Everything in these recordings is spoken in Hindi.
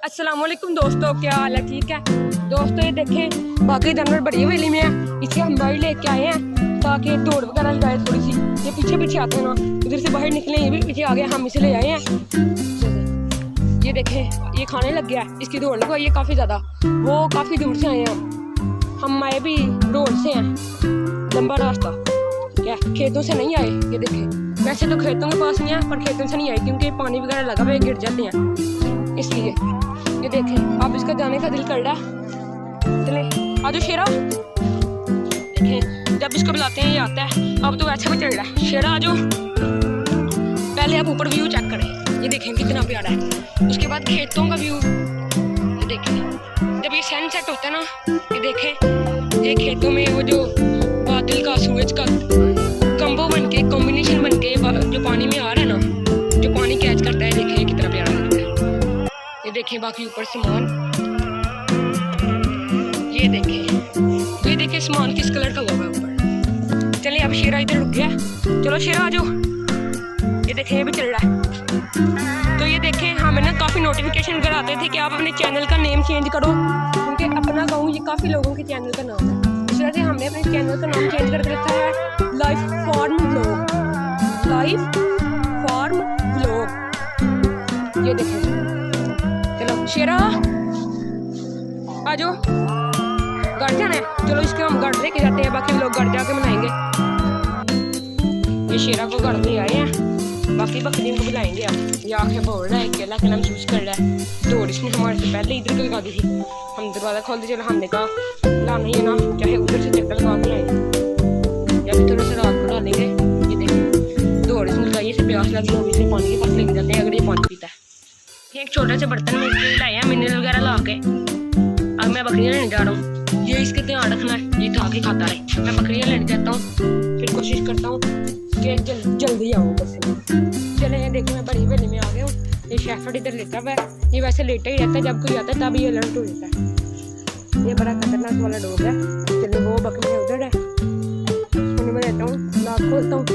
अस्सलाम वालेकुम दोस्तों, क्या हाल है? ठीक है दोस्तों, ये देखें बाकी जानवर बड़ी हवेली में है। इससे हम बाहर लेके आए हैं ताकि दौड़ वगैरह लगाए थोड़ी सी। ये पीछे पीछे आते हैं ना, उधर से बाहर निकले, ये भी पीछे आ गए, हम इसे ले आए हैं। ये देखें ये खाने लग गया है, इसकी दौड़ लगवाई है काफ़ी ज़्यादा। वो काफ़ी दूर से आए हैं, हम आए भी रोड से हैं, लंबा रास्ता क्या खेतों से नहीं आए। ये देखें वैसे तो खेतों के पास नहीं है, पर खेतों से नहीं आए क्योंकि पानी वगैरह लगा हुआ गिर जाते हैं इसलिए। ये देखें अब इसका जाने का दिल कर रहा है, चले आजो शेरा। देखें जब इसको बुलाते हैं ये आता है, अब तो वैसे भी चल रहा है। शेरा आजो, पहले आप ऊपर व्यू चेक करें, ये देखें कितना प्यारा है। उसके बाद खेतों का व्यू, ये देखें जब ये सनसेट होता है ना, ये देखें ये खेतों में वो जो बादल का सूरज का कम्बो बन के कॉम्बिनेशन बन के जो पानी में आ रहा है ना, जो पानी कैच करता है, देखें कितना प्यारा लगता है। ये देखें बाकी ऊपर सामान, ये देखें सामान किस कलर का हुआ है ऊपर। चलिए अब शेरा इधर रुक गया, चलो शेरा आ जाओ। ये देखें ये भी चल रहा है। तो ये देखें हमें ना काफ़ी नोटिफिकेशन वगैरह आते थे कि आप अपने चैनल का नेम चेंज करो, क्योंकि अपना गाँव ये काफ़ी लोगों के चैनल का नाम है। इस वजह से हमने अपने चैनल का नाम चेंज करके रखा है life farm vlog. Life farm vlog. ये देखें, चलो शेरा आ जाओ, घर जाना है। चलो इसके हम घर लेके जाते हैं, बाकी लोग घर जाके बनाएंगे। ये शेरा को घर ले आए हैं, बाकी बकरियों को बुलाएंगे अब। ये आंखें बोल रहा है, अकेला अकेला महसूस कर रहा है। दौड़ इसने हमारे से पहले इधर को लगा दी थी, हम दरवाज़ा खोल दिया। चलो हमने कहा लाना ही है ना, चाहे उधर से चक्कर लगा के लाएंगे या फिर थोड़ा सा रात को डालेंगे। ये देखें दौड़ इसने लगाई, इसे प्यास लगी होगी, इसे पानी के पास लेके जाते हैं अगर ये पानी पीता है। एक छोटे से बर्तन में लाए हैं मिनरल वगैरह ला के। अब मैं बकरियाँ लेने जा रहा हूँ, ये इसके ध्यान रखना है, ये खा के खाता रहे। मैं बकरियाँ लेने जाता हूँ, फिर कोशिश करता हूँ कि जल्दी आऊँ बस। चले ये देखो मैं बड़ी हवेली में आ गया हूँ। ये शेफर्ड इधर लेटा हुआ है, ये वैसे लेटा ही रहता है, जब कोई आता है तब ये अलर्ट हो जाता है। ये बड़ा खतरनाक वाला डॉग है। चलिए वो बकरियाँ उधर है, मैं रहता हूँ, लाख खोलता हूँ,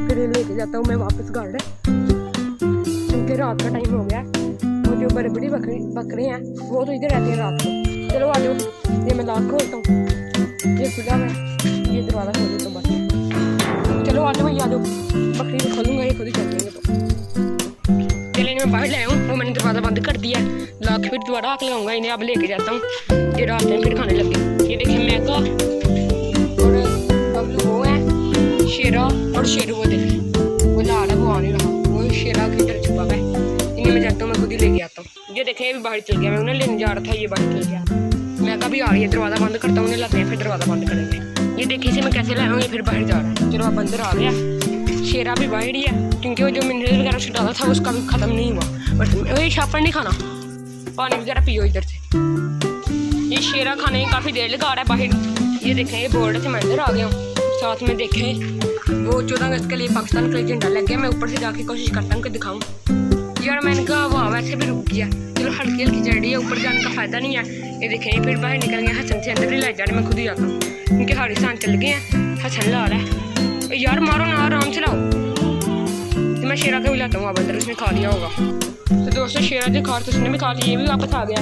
फिर लेके जाता हूँ मैं वापस घर, क्योंकि रात का टाइम हो गया। वो जो बड़ी बड़ी बकरे हैं वो तो इधर रहते हैं रात को। चलो आ जाओ, ये मैं लाख खोलता हूँ, ये खुला है, ये दरवाज़ा खोल देता हूँ बस। चलो आ जाओ भैया, आ जाओ, बकरी को खोलूँगा, ये खुद ही चल जाएंगे। तो चलिए मैं बाहर लाया हूँ, वो मैंने दरवाज़ा बंद कर दिया। लाख फिर दोबारा आके लगाऊंगा इन्हें, अब लेके जाता हूँ। ये रात में फिर खाने लगे। ये देखिए मैं का और बबलू वो है, शेरा और शेरू वो देखें, वो ला रहा, वो आ नहीं रहा, वो शेरा की तरह छुपा हुआ है। इन्हें मैं जाता हूँ, मैं खुद ही लेके आता हूँ। ये देखें ये भी बाहर चल गया, मैं उन्हें लेने जा रहा था, ये बाहर चल गया। मैं कभी आ रही है, दरवाज़ा बंद करता हूँ, उन्हें लगते हैं, फिर दरवाज़ा बंद करेंगे। ये देखिए इसे मैं कैसे लाया हूँ, ये फिर बाहर जा रहा है। चलो अब अंदर आ गया, शेरा भी बाहर ही है, क्योंकि वो जो मिनरल वगैरह से डाला था उसका भी ख़त्म नहीं हुआ। बट वही शापर नहीं खाना, पानी वगैरह पियो इधर से। ये शेरा खाने में काफ़ी देर लगा रहा है बाहर। ये देखें ये बोर्ड से मैं अंदर आ गया हूँ। साथ में देखें वो 14 अगस्त के लिए पाकिस्तान का झंडा लग गया। मैं ऊपर से जाके कोशिश करता हूँ कि दिखाऊँ। यार मैंने कहा वाह वैसे भी रुक गया। चलो हल्की हल्की चढ़ रही है, ऊपर जाने का फ़ायदा नहीं है। ये देखें ये फिर बाहर निकल गया, हसन से अंदर ही ले जा रहे, मैं खुद ही जाता हूँ क्योंकि हमारे साथ चल गए हैं। हसन ला रहा है, यार मारो ना, आराम से लाओ। तो मैं शेरा को भी लाता हूँ, अब अंदर उसने खा लिया होगा। तो दोस्तों शेरा जो खा तो उसने भी खा लिया, ये भी वापस आ गया।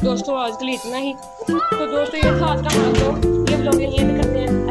दोस्तों आज के लिए इतना ही। तो दोस्तों ये था आज का व्लॉग, ये व्लॉग यहीं करते हैं।